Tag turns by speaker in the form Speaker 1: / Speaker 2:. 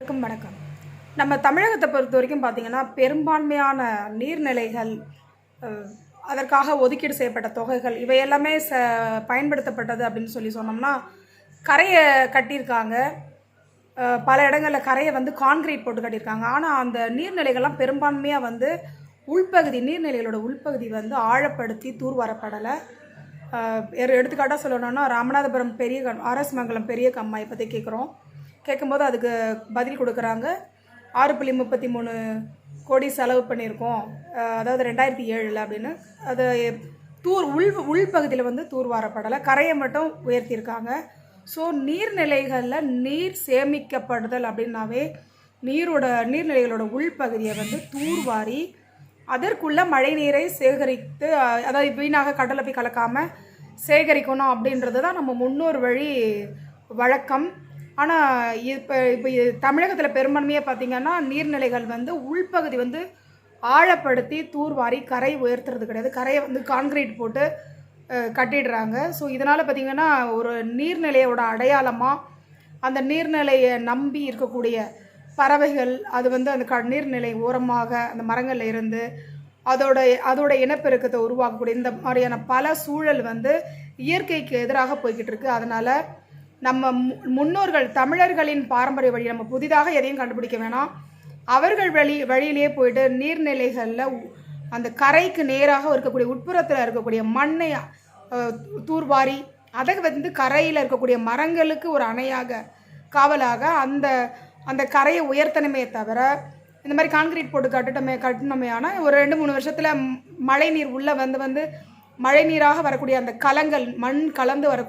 Speaker 1: வணக்கம். நம்ம தமிழகத்தை பொறுத்த வரைக்கும் பார்த்தீங்கன்னா, பெரும்பான்மையான நீர்நிலைகள், அ அதற்காக ஒதுக்கீடு செய்யப்பட்ட தொகைகள், இவை எல்லாமே பயன்படுத்தப்பட்டது அப்படின்னு சொன்னோம்னா, கரைய கட்டியிருக்காங்க. பல இடங்கள்ல கரைய வந்து கான்கிரீட் போட்டு கட்டியிருக்காங்க. ஆனா, அந்த நீர்நிலைகள்லாம் பெரும்பான்மையா வந்து உள்பகுதி நீர்நிலைகளோட உள்பகுதி வந்து ஆழப்படுத்தி தூர்வாரப்படல. எடுத்துக்காட்டா சொல்லணும்னா, ராமநாதபுரம் ஆர்எஸ் மங்கலம் பெரிய கம்மாயை பத்தி கேட்கும்போது அதுக்கு பதில் கொடுக்குறாங்க. 6.33 கோடி செலவு பண்ணியிருக்கோம். அதாவது 2007 அப்படின்னு. அது உள்பகுதியில் வந்து தூர்வாரப்படலை, கரையை மட்டும் உயர்த்தியிருக்காங்க. ஸோ நீர்நிலைகளில் நீர் சேமிக்கப்படுதல் அப்படின்னாவே நீர்நிலைகளோட உள்பகுதியை வந்து தூர்வாரி அதற்குள்ள மழை நீரை சேகரித்து, அதாவது வீணாக கடலை போய் கலக்காமல் சேகரிக்கணும் அப்படின்றது தான் நம்ம முன்னோர் வழி வழக்கம். ஆனால் இப்போ தமிழகத்தில் பெரும்பான்மையாக பார்த்திங்கன்னா, நீர்நிலைகள் வந்து உள்பகுதி வந்து ஆழப்படுத்தி தூர்வாரி கரை உயர்த்துறது கிடையாது. கரையை வந்து கான்கிரீட் போட்டு கட்டிடுறாங்க. ஸோ இதனால் பார்த்திங்கன்னா, ஒரு நீர்நிலையோட அடையாளமாக அந்த நீர்நிலையை நம்பி இருக்கக்கூடிய பறவைகள் அது வந்து அந்த நீர்நிலை ஓரமாக அந்த மரங்களில் இருந்து அதோட இனப்பெருக்கத்தை உருவாக்கக்கூடிய இந்த மாதிரியான பல சூழல் வந்து இயற்கைக்கு எதிராக போய்கிட்டு இருக்கு. அதனால் நம்ம முன்னோர்கள் தமிழர்களின் பாரம்பரிய வழி, நம்ம புதிதாக எதையும் கண்டுபிடிக்க வேணாம், அவர்கள் வழியிலே போயிட்டு நீர்நிலைகளில் அந்த கரைக்கு நேராக இருக்கக்கூடிய உட்புறத்தில் இருக்கக்கூடிய மண்ணை தூர்வாரி அதை வந்து கரையில் இருக்கக்கூடிய மரங்களுக்கு ஒரு அணையாக காவலாக அந்த கரையை உயர்த்தணுமே தவிர, இந்த மாதிரி கான்கிரீட் போட்டு கட்டினோமே ஆனால் ஒரு 2-3 வருஷத்தில் மழை நீர் உள்ளே வந்து மழை நீராக வரக்கூடிய அந்த கலங்கள், மண் கலந்து வரக்கூடிய